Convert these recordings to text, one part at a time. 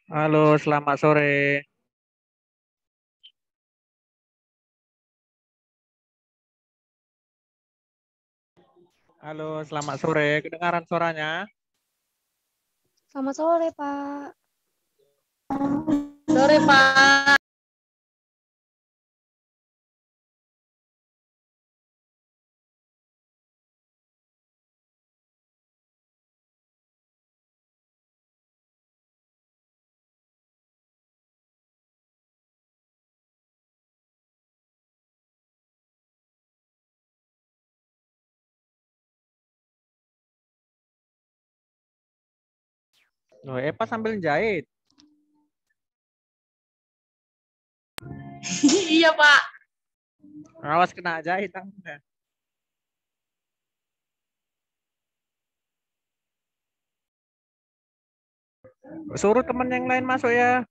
Halo, selamat sore. Halo, selamat sore. Kedengaran suaranya? Selamat sore, Pak. Sore, Pak. Loh, Eva sambil jahit. Iya, Pak. Awas kena jahit tangannya. Suruh teman yang lain masuk ya.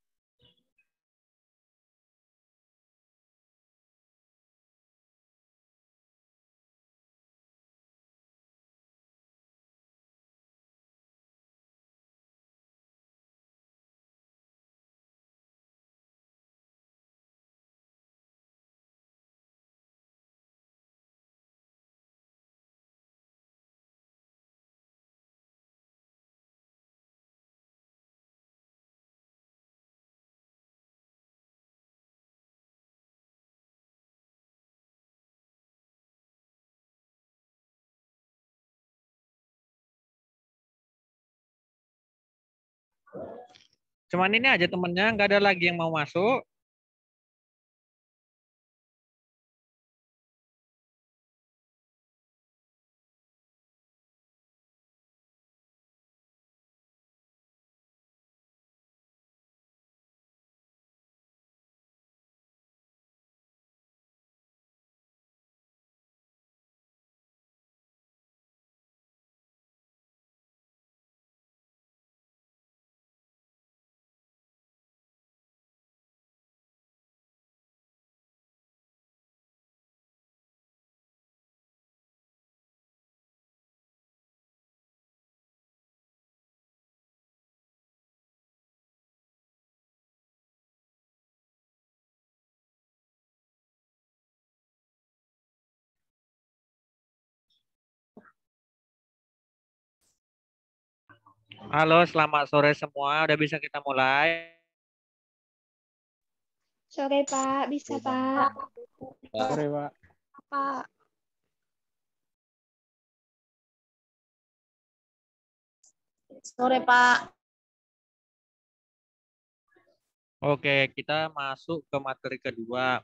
Cuman ini aja temennya, nggak ada lagi yang mau masuk. Halo, selamat sore semua. Udah bisa kita mulai. Sore, Pak. Bisa, Pak. Sore, Pak. Pak. Sore, Pak. Oke, kita masuk ke materi kedua.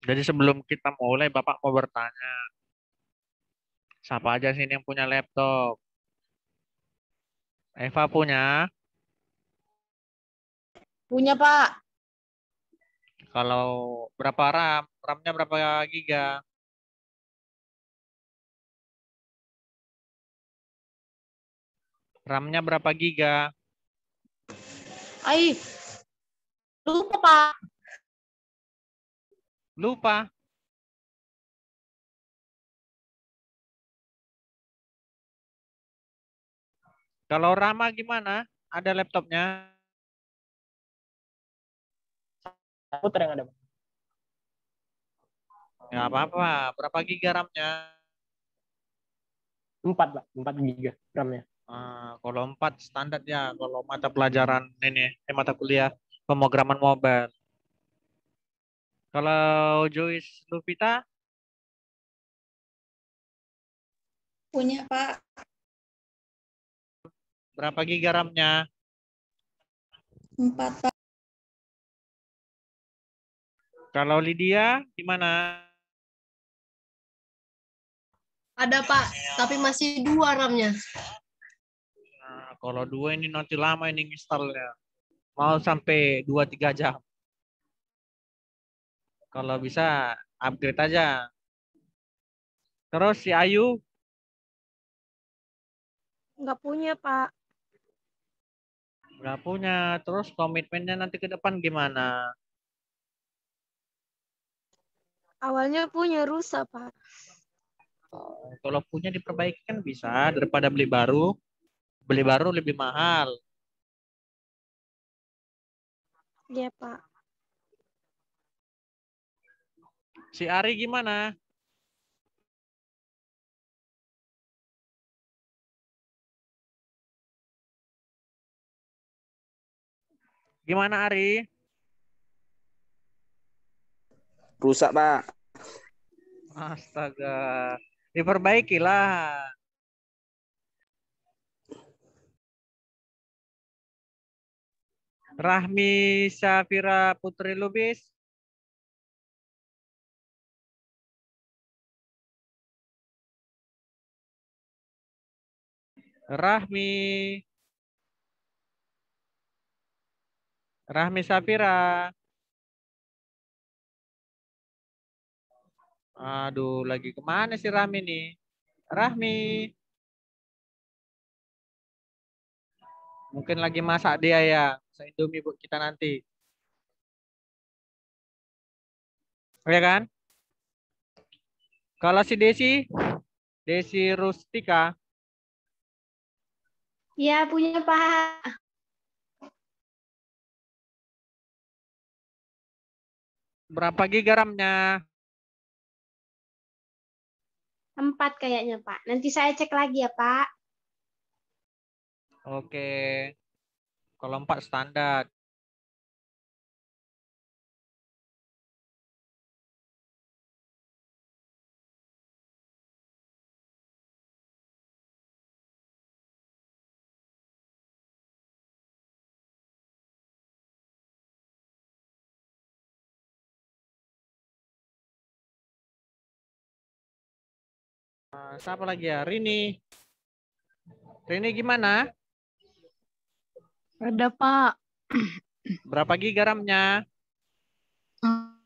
Jadi sebelum kita mulai, Bapak mau bertanya. Siapa aja sini yang punya laptop? Eva punya. Punya, Pak. Kalau berapa RAM? RAM-nya berapa giga? RAM-nya berapa giga? Ai, lupa, Pak. Lupa. Kalau Rama gimana? Ada laptopnya? Putar yang ada, Pak. Ya apa-apa. Berapa giga RAM-nya? 4, Pak. 4 giga RAM-nya. Kalau 4 standar ya. Kalau mata pelajaran ini, mata kuliah pemrograman mobile. Kalau Joyce Lupita, Punya, Pak. berapa giga RAM-nya? 4, Pak. Kalau Lydia, gimana? Ada, Pak. Tapi masih 2 RAM-nya. Kalau dua ini nanti lama ini installnya. Mau sampai 2-3 jam. Kalau bisa upgrade aja. Terus si Ayu, Nggak punya, Pak. nggak punya. Terus komitmennya nanti ke depan gimana? Awalnya punya rusak, Pak. Kalau punya diperbaiki kan bisa daripada beli baru. Beli baru lebih mahal. Iya, Pak. Si Ari gimana? Gimana Ari? Rusak, Pak. Astaga. Diperbaikilah. Rahmi Syafira Putri Lubis. Rahmi. Rahmi Syafira. Aduh, lagi kemana sih Rahmi nih? Rahmi. Mungkin lagi masak dia ya. Masak Indomie buat kita nanti. Oke kan? Kalau si Desi Rustika, Iya, punya, Pak. berapa giga RAM-nya? 4 kayaknya, Pak. Nanti saya cek lagi ya, Pak. Oke. Kalau 4 standar. Siapa lagi ya? Rini. Rini gimana? Ada, Pak. Berapa giga RAM-nya?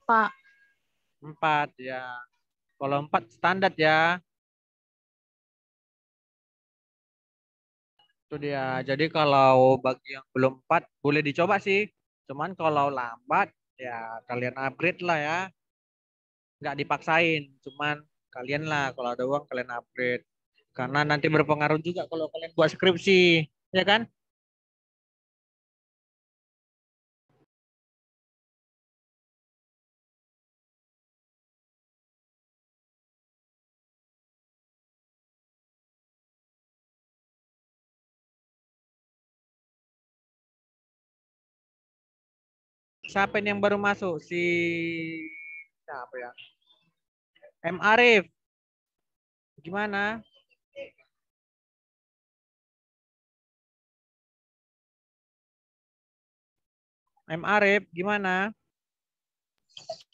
Pak. 4 ya. Kalau 4 standar ya. Itu dia. Jadi kalau bagi yang belum 4 boleh dicoba sih. Cuman kalau lambat ya kalian upgrade lah ya. Nggak dipaksain. Cuman kalian lah kalau ada uang kalian upgrade. Karena nanti berpengaruh juga kalau kalian buat skripsi. Ya kan? Siapa ini yang baru masuk? Siapa ya? M. Arif. Gimana? M. Arif, gimana?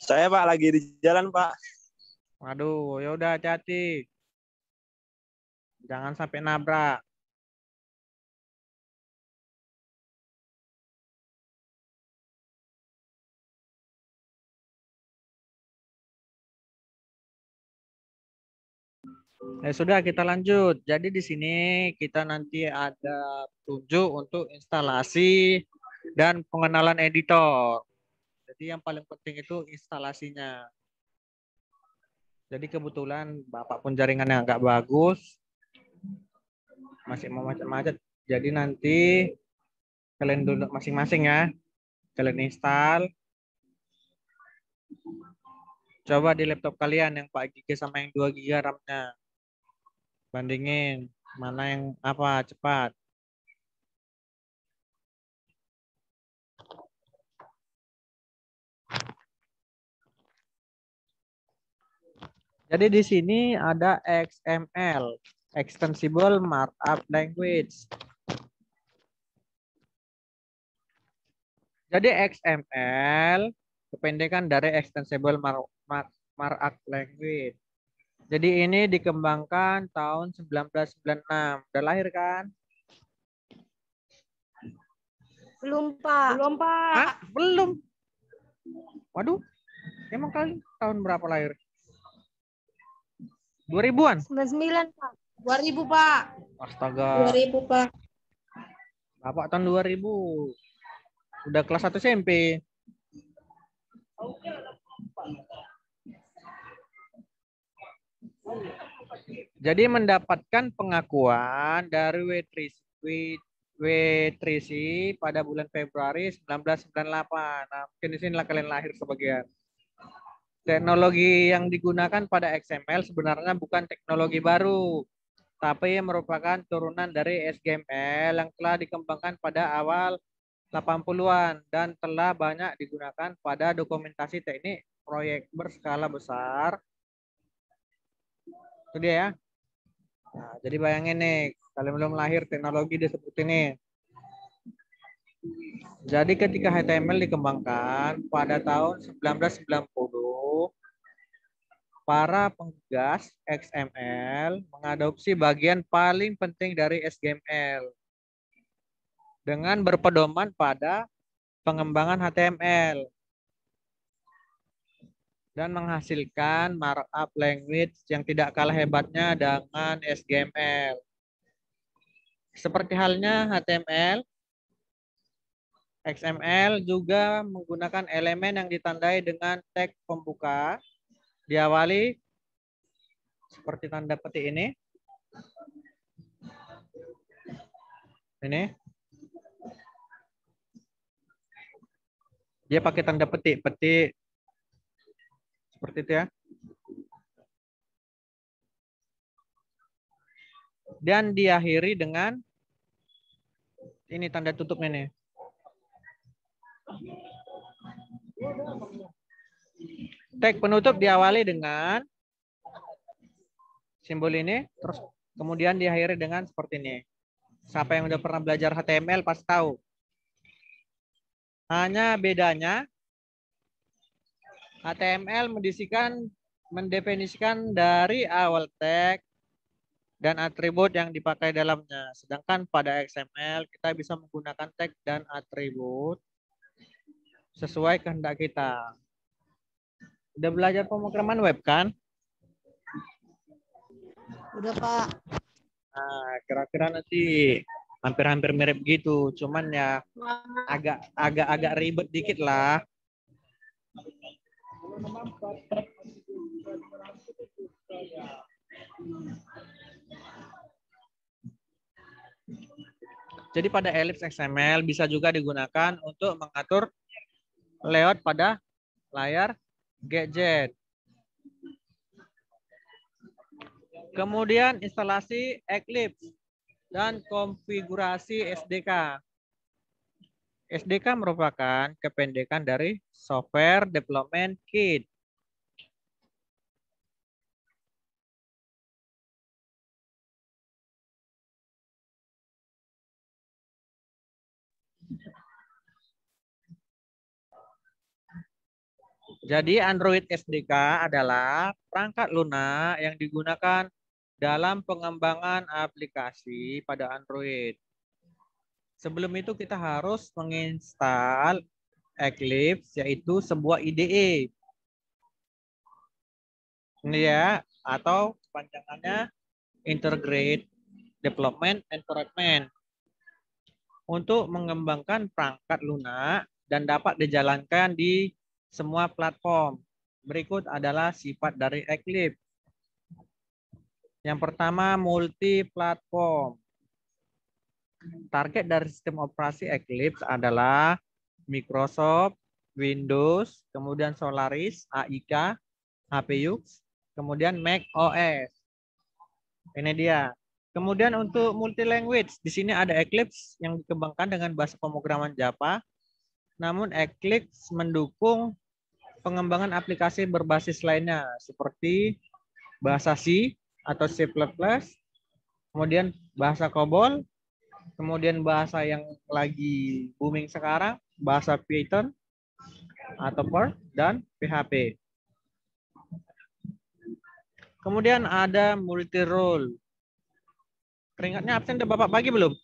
Saya, Pak, lagi di jalan, Pak. Waduh, ya udah hati-hati. Jangan sampai nabrak. Ya sudah, kita lanjut. Jadi di sini kita nanti ada tunjuk untuk instalasi dan pengenalan editor. Jadi yang paling penting itu instalasinya. Jadi kebetulan Bapak pun jaringannya agak bagus. Masih mau macet-macet. Jadi nanti kalian duduk masing-masing ya. Kalian install. Coba di laptop kalian yang 4 GB sama yang 2 GB RAM-nya. Bandingin mana yang apa cepat. Jadi di sini ada XML, Extensible Markup Language. Jadi XML kependekan dari Extensible Markup Language. Jadi ini dikembangkan tahun 1996. Udah lahir kan? Belum, Pak. Belum, Pak. Hah? Belum. Waduh. Emang kalian tahun berapa lahir? 2000-an? 99, Pak. 2000, Pak. Astaga. 2000, Pak. Bapak tahun 2000. Udah kelas 1 SMP. Jadi mendapatkan pengakuan dari W3C pada bulan Februari 1998. Nah, mungkin di sinilah kalian lahir sebagian. Teknologi yang digunakan pada XML sebenarnya bukan teknologi baru, tapi merupakan turunan dari SGML yang telah dikembangkan pada awal 80-an dan telah banyak digunakan pada dokumentasi teknik proyek berskala besar. Itu dia ya. Nah, jadi bayangin nih, kalian belum lahir teknologi disebut ini. Jadi ketika HTML dikembangkan pada tahun 1990, para penggagas XML mengadopsi bagian paling penting dari SGML dengan berpedoman pada pengembangan HTML dan menghasilkan markup language yang tidak kalah hebatnya dengan SGML. Seperti halnya HTML, XML juga menggunakan elemen yang ditandai dengan tag pembuka, diawali seperti tanda petik ini. Ini. Dia pakai tanda petik seperti itu ya. Dan diakhiri dengan ini tanda tutupnya nih. Tag penutup diawali dengan simbol ini, terus kemudian diakhiri dengan seperti ini. Siapa yang udah pernah belajar HTML pasti tahu. Hanya bedanya HTML mendefinisikan dari awal tag dan atribut yang dipakai dalamnya. Sedangkan pada XML kita bisa menggunakan tag dan atribut sesuai kehendak kita. Udah belajar pemrograman web kan? Udah, Pak. Nah, kira-kira nanti hampir-hampir mirip gitu, cuman ya agak ribet dikit lah. Jadi pada Ellipse XML bisa juga digunakan untuk mengatur layout pada layar gadget. Kemudian instalasi Eclipse dan konfigurasi SDK. SDK merupakan kependekan dari Software Development Kit. Jadi Android SDK adalah perangkat lunak yang digunakan dalam pengembangan aplikasi pada Android. Sebelum itu kita harus menginstal Eclipse, yaitu sebuah IDE. Ini ya, atau panjangannya Integrated Development Environment. Untuk mengembangkan perangkat lunak dan dapat dijalankan di semua platform. Berikut adalah sifat dari Eclipse. Yang pertama, multi-platform. Target dari sistem operasi Eclipse adalah Microsoft, Windows, kemudian Solaris, AIK, HPUX, kemudian Mac OS. Ini dia. Kemudian untuk multi language, di sini ada Eclipse yang dikembangkan dengan bahasa pemrograman Java. Namun Eclipse mendukung pengembangan aplikasi berbasis lainnya seperti bahasa C atau C++, kemudian bahasa COBOL, kemudian bahasa yang lagi booming sekarang, bahasa Python atau Perl, dan PHP. Kemudian ada multi role. Keringatnya absen udah Bapak bagi belum?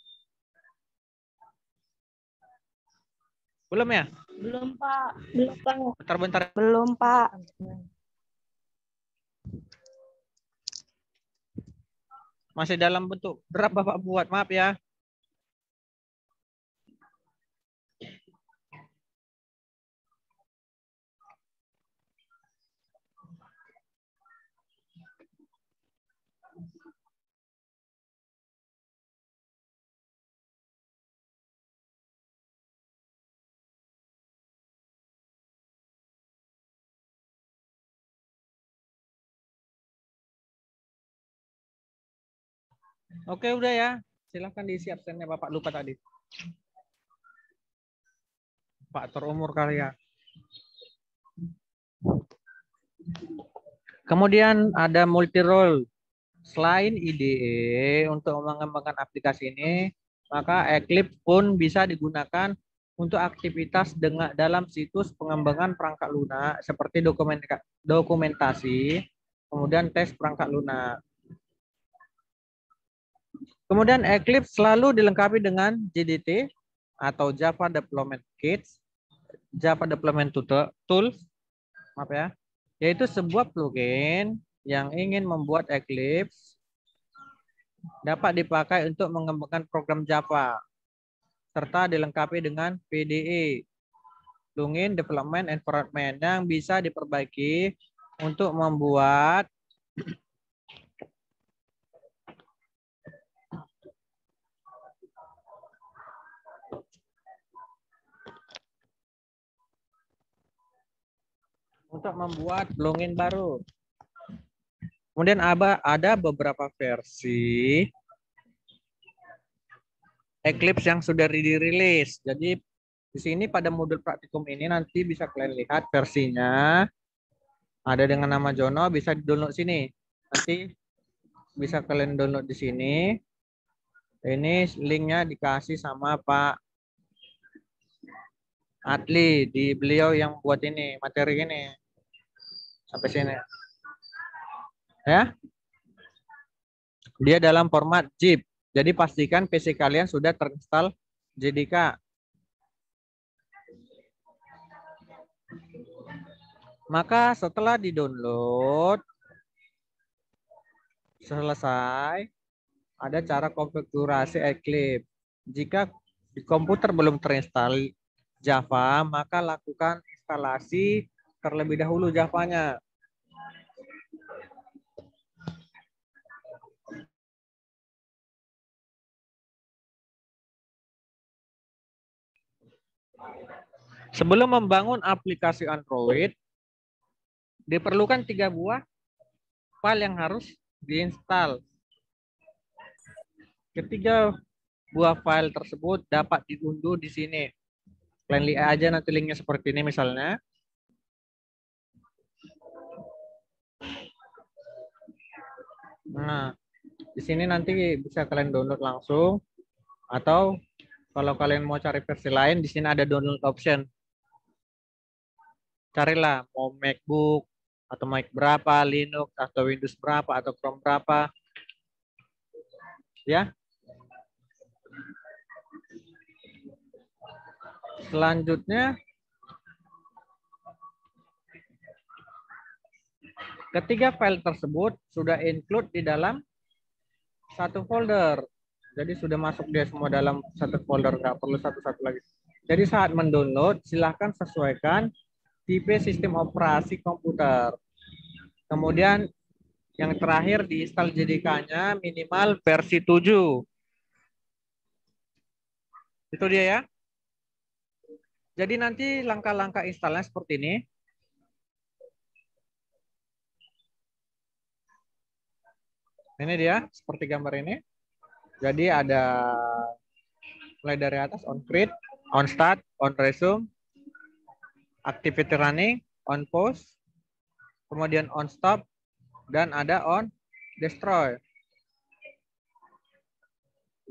Belum ya? Belum, Pak. Belum, Pak. Bentar-bentar. Belum, Pak. Masih dalam bentuk draft Bapak buat, maaf ya. Oke, udah ya. Silahkan diisi absennya Bapak lupa tadi. Faktor umur kali ya. Kemudian ada multi role. Selain IDE untuk mengembangkan aplikasi ini, maka Eclipse pun bisa digunakan untuk aktivitas dalam situs pengembangan perangkat lunak seperti dokumentasi, kemudian tes perangkat lunak. Kemudian Eclipse selalu dilengkapi dengan JDT atau Java Development Kits, Java Development Tools, maaf ya, yaitu sebuah plugin yang ingin membuat Eclipse dapat dipakai untuk mengembangkan program Java, serta dilengkapi dengan PDE, Plugin Development Environment, yang bisa diperbaiki untuk membuat plugin baru. Kemudian ada beberapa versi Eclipse yang sudah dirilis. Jadi di sini pada modul praktikum ini nanti bisa kalian lihat versinya. Ada dengan nama Jono, bisa di-download sini. Nanti bisa kalian download di sini. Ini linknya dikasih sama Pak Adli, di beliau yang buat ini, materi ini. Sampai sini. Ya. Dia dalam format zip. Jadi pastikan PC kalian sudah terinstall JDK. Maka setelah di-download, selesai, ada cara konfigurasi Eclipse. Jika di komputer belum terinstall Java, maka lakukan instalasi terlebih dahulu Java-nya. Sebelum membangun aplikasi Android, diperlukan 3 buah file yang harus diinstal. Ketiga buah file tersebut dapat diunduh di sini. Kalian lihat aja nanti linknya seperti ini misalnya. Nah, di sini nanti bisa kalian download langsung, atau kalau kalian mau cari versi lain, di sini ada download option. Carilah mau MacBook atau Mac berapa, Linux atau Windows berapa atau Chrome berapa. Ya. Selanjutnya, ketiga file tersebut sudah include di dalam satu folder. Jadi sudah masuk dia semua dalam satu folder, nggak perlu satu-satu lagi. Jadi saat mendownload, silahkan sesuaikan tipe sistem operasi komputer. Kemudian yang terakhir diinstal JDK-nya minimal versi 7. Itu dia ya. Jadi nanti langkah-langkah instalnya seperti ini. Ini dia, seperti gambar ini. Jadi ada mulai dari atas, on create, on start, on resume, activity running, on pause, kemudian on stop, dan ada on destroy.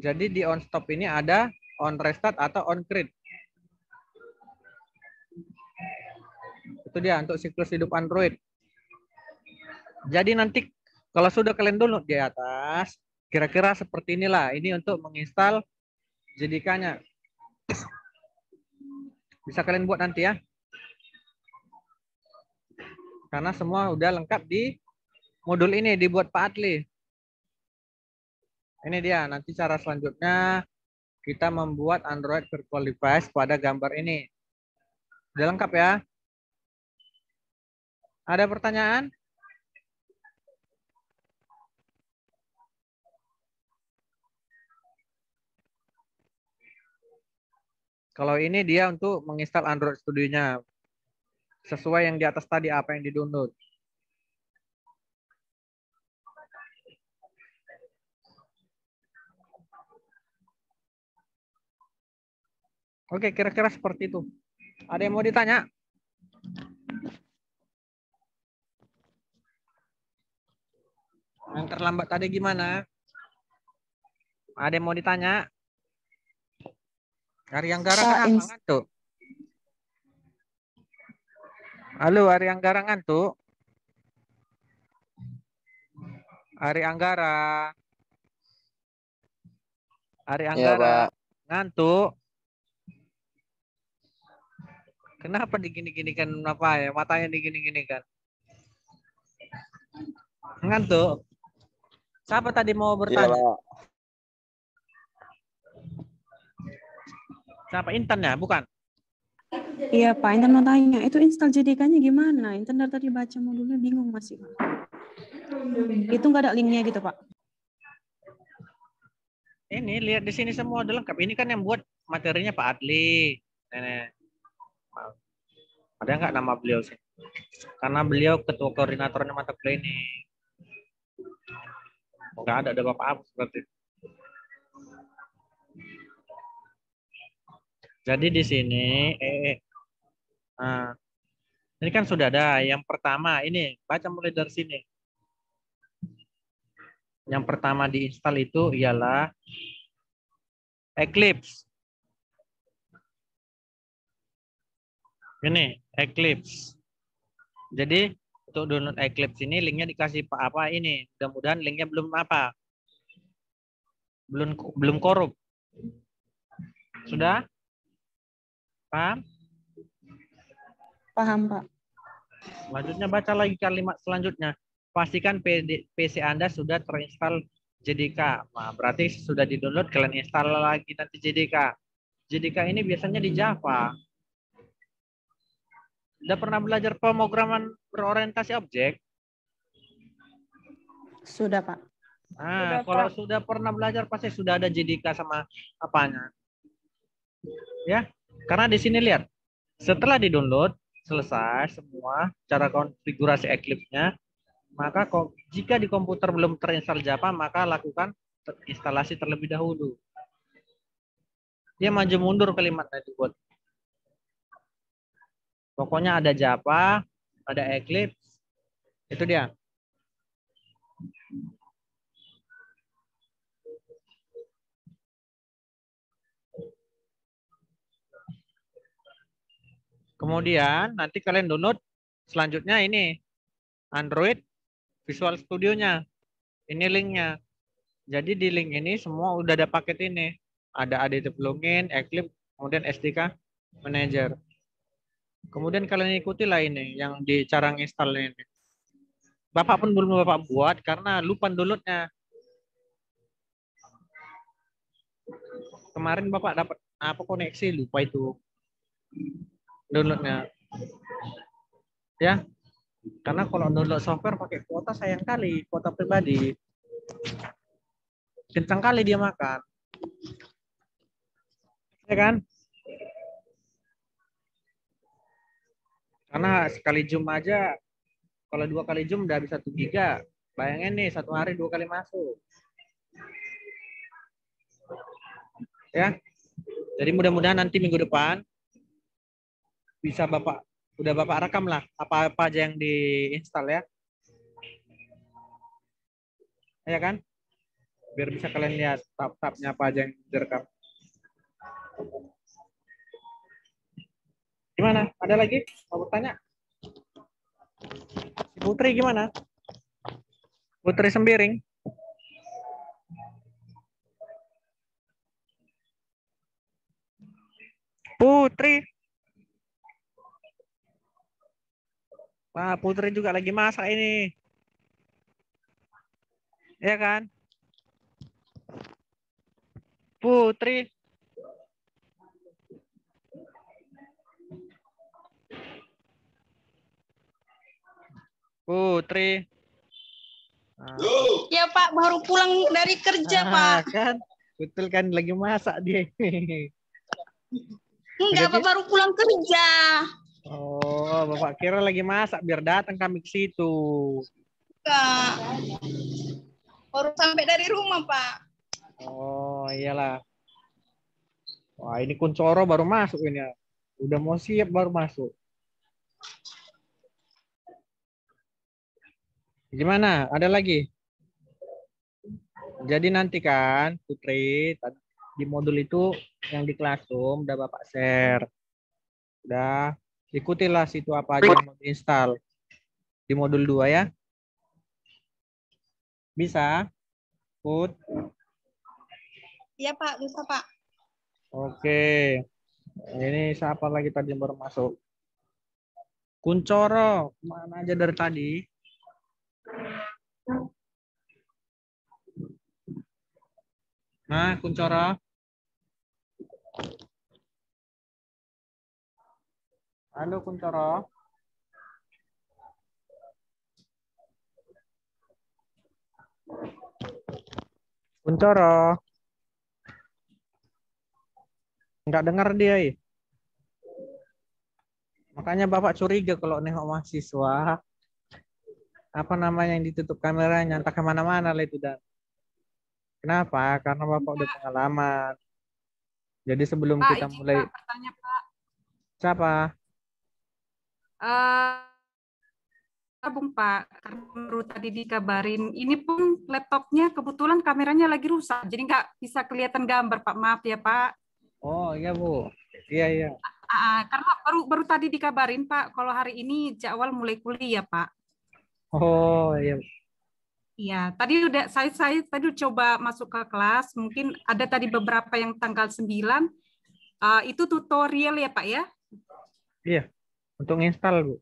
Jadi di on stop ini ada on restart atau on create. Itu dia untuk siklus hidup Android. Jadi nanti kalau sudah kalian download di atas, kira-kira seperti inilah. Ini untuk menginstal JDK-nya. Bisa kalian buat nanti ya. Karena semua udah lengkap di modul ini, dibuat Pak Adli. Ini dia, nanti cara selanjutnya kita membuat Android virtual device pada gambar ini. Udah lengkap ya? Ada pertanyaan? Kalau ini dia untuk menginstal Android Studio-nya. Sesuai yang di atas tadi, apa yang di-download. Oke, kira-kira seperti itu. Ada yang mau ditanya? Yang terlambat tadi gimana? Ada yang mau ditanya? Ari Anggara Pak, kenapa ngantuk? Halo, Ari Anggara ngantuk? Ari Anggara. Ari Iya, Anggara. Pak. Ngantuk? Kenapa digini-gini kan apa ya? Matanya digini-gini kan? Ngantuk? Siapa tadi mau Iya, bertanya? Pak. Siapa? Intan ya? Bukan? Iya Pak, Intan mau tanya, itu install JDK-nya gimana? Intan dari tadi baca modulnya bingung masih Pak. Itu nggak ada linknya gitu Pak? Ini lihat di sini semua udah lengkap. Ini kan yang buat materinya Pak Adli. Nenek. Ada nggak nama beliau sih? Karena beliau ketua koordinatornya mata kuliah ini. Nggak ada Bapak Abu seperti itu. Jadi di sini, nah, ini kan sudah ada. Yang pertama ini, baca mulai dari sini. Yang pertama diinstal itu ialah Eclipse. Ini Eclipse. Jadi untuk download Eclipse ini linknya dikasih apa ini? Mudah-mudahan linknya belum apa? Belum korup. Sudah? Paham? Paham Pak. Selanjutnya baca lagi kalimat selanjutnya. Pastikan PC Anda sudah terinstall JDK. Nah, berarti sudah di-download, kalian install lagi nanti JDK. JDK ini biasanya di Java. Sudah pernah belajar pemrograman berorientasi objek? Sudah Pak. Nah, kalau sudah pernah belajar pasti sudah ada JDK sama apanya. Ya, karena di sini lihat. Setelah di-download, selesai semua cara konfigurasi Eclipse-nya, maka jika di komputer belum terinstall Java, maka lakukan instalasi terlebih dahulu. Dia maju mundur kalimatnya dibuat. Pokoknya ada Java, ada Eclipse, itu dia. Kemudian nanti kalian download selanjutnya ini Android Visual Studio-nya. Ini linknya. Jadi di link ini semua udah ada paket ini. Ada Additive Plugin, Eclipse, kemudian SDK Manager. Kemudian kalian ikutilah ini yang di cara installnya ini. Bapak pun belum Bapak buat karena lupa downloadnya. Kemarin Bapak dapat apa koneksi lupa itu downloadnya. Ya. Karena kalau download software pakai kuota sayang kali, kuota pribadi. Kencang kali dia makan. Ya kan? Karena sekali Zoom aja, kalau 2 kali Zoom udah bisa 1 giga. Bayangin nih, 1 hari 2 kali masuk. Ya. Jadi mudah-mudahan nanti minggu depan bisa udah Bapak rekam lah apa-apa aja yang diinstal ya. Ya kan? Biar bisa kalian lihat tab-tabnya apa aja yang direkam. Gimana? Ada lagi? Mau bertanya? Putri gimana? Putri Sembiring. Putri. Wah, Putri juga lagi masak ini. Ya kan? Putri. Putri. Ya Pak, baru pulang dari kerja Pak. Kan? Betul kan lagi masak dia. Enggak, Pak, baru pulang kerja. Oh, Bapak kira lagi masak biar datang kami ke situ. Enggak. Baru sampai dari rumah Pak. Oh, iyalah. Wah, ini Kuncoro baru masuk ini ya. Udah mau siap baru masuk. Gimana? Ada lagi? Jadi nanti kan, Putri, di modul itu yang di Classroom udah Bapak share. Udah, ikutilah situ apa aja yang mau diinstal. Di modul 2 ya. Bisa? Put? Iya Pak, bisa Pak. Oke. Ini siapa lagi tadi yang baru masuk? Kuncoro, mana aja dari tadi? Nah, Kuncoro. Halo, Kuncoro. Kuncoro. Nggak dengar dia, ya? Makanya Bapak curiga kalau nengok mahasiswa. Apa namanya yang ditutup kameranya, entah kemana-mana lah itu. Dan kenapa? Karena Bapak udah pengalaman. Jadi sebelum Pak, kita izin mulai, Pak, bertanya Pak. siapa? Bung Pak, karena baru tadi dikabarin, ini pun laptopnya kebetulan kameranya lagi rusak, jadi nggak bisa kelihatan gambar Pak. Maaf ya Pak. Oh iya Bu, iya iya. Karena baru tadi dikabarin Pak, kalau hari ini jadwal mulai kuliah Pak. Oh iya. Iya, tadi udah saya tadi coba masuk ke kelas, mungkin ada tadi beberapa yang tanggal 9, itu tutorial ya Pak ya? Iya, untuk install Bu.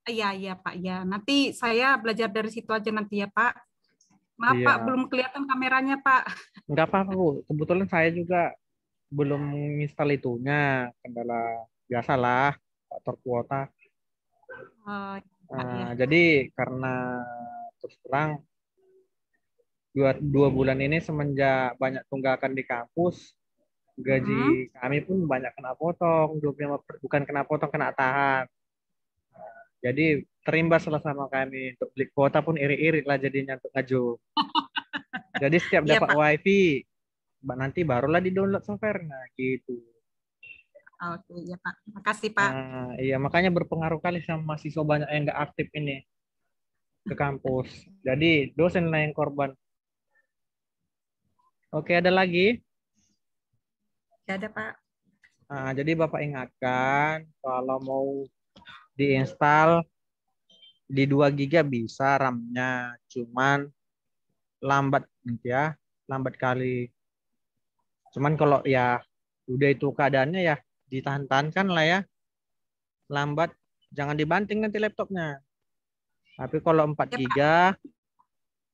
Iya Pak ya. Nanti saya belajar dari situ aja nanti ya Pak. Maaf Iya. Pak, belum kelihatan kameranya Pak. Nggak apa-apa Bu. Kebetulan saya juga belum install itunya. Kendala biasalah, faktor kuota. Pak, ya. Jadi karena terus terang dua bulan ini semenjak banyak tunggakan di kampus, gaji kami pun banyak kena potong. Bukan kena potong, kena tahan. Jadi terimbas lah sama kami. Untuk beli kuota pun irit-irit lah jadinya untuk ngaju. Jadi setiap Iya, dapat Pak. wifi, nanti barulah di-download software. Nah, gitu. Oke, ya Pak. Makasih Pak. Nah, iya, makanya berpengaruh kali sama mahasiswa banyak yang nggak aktif ini ke kampus. Jadi dosen lah yang korban. Oke, ada lagi? Ya ada Pak. Nah, jadi Bapak ingatkan, kalau mau diinstal di 2 GB bisa RAM-nya. Cuman lambat nanti ya, lambat kali. Cuman kalau ya udah itu keadaannya ya ditahan-tahankan lah ya. Lambat, jangan dibanting nanti laptopnya. Tapi kalau 4 GB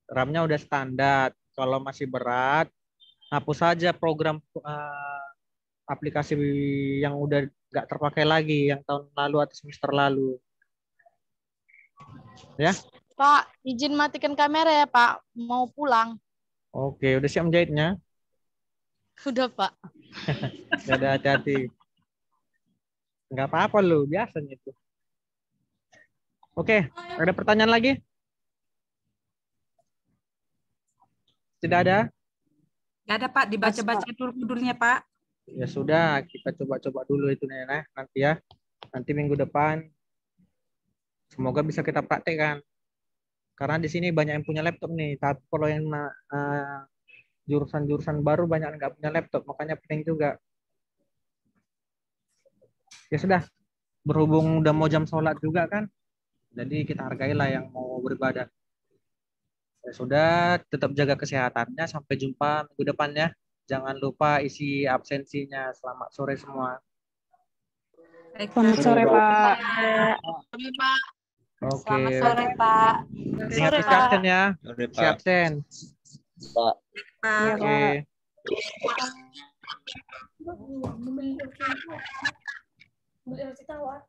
RAM-nya udah standar. Kalau masih berat, hapus saja program aplikasi yang udah nggak terpakai lagi yang tahun lalu atau semester lalu. Ya. Pak, izin matikan kamera ya Pak. Mau pulang. Oke, udah siap menjahitnya? Udah Pak. Udah hati-hati. Nggak apa-apa lu, biasanya itu. Oke, ada pertanyaan lagi? Tidak ada? Nggak ada Pak, dibaca-baca dulu modulnya Pak. Ya sudah, kita coba-coba dulu itu Nenek, nanti ya. Nanti minggu depan semoga bisa kita praktekkan. Karena di sini banyak yang punya laptop nih, tapi kalau yang jurusan-jurusan baru banyak yang nggak punya laptop, makanya penting juga. Ya sudah, berhubung udah mau jam sholat juga kan, jadi kita hargailah yang mau beribadah. Ya sudah, tetap jaga kesehatannya. Sampai jumpa minggu depan ya. Jangan lupa isi absensinya. Selamat sore semua. Selamat sore Pak. Sore Pak. Oke. Selamat sore Pak. Ingat Sore, isi Pak. absen ya. Sore, Isi absen. Pak. Iya Oke. Pak. Beli roti tawar.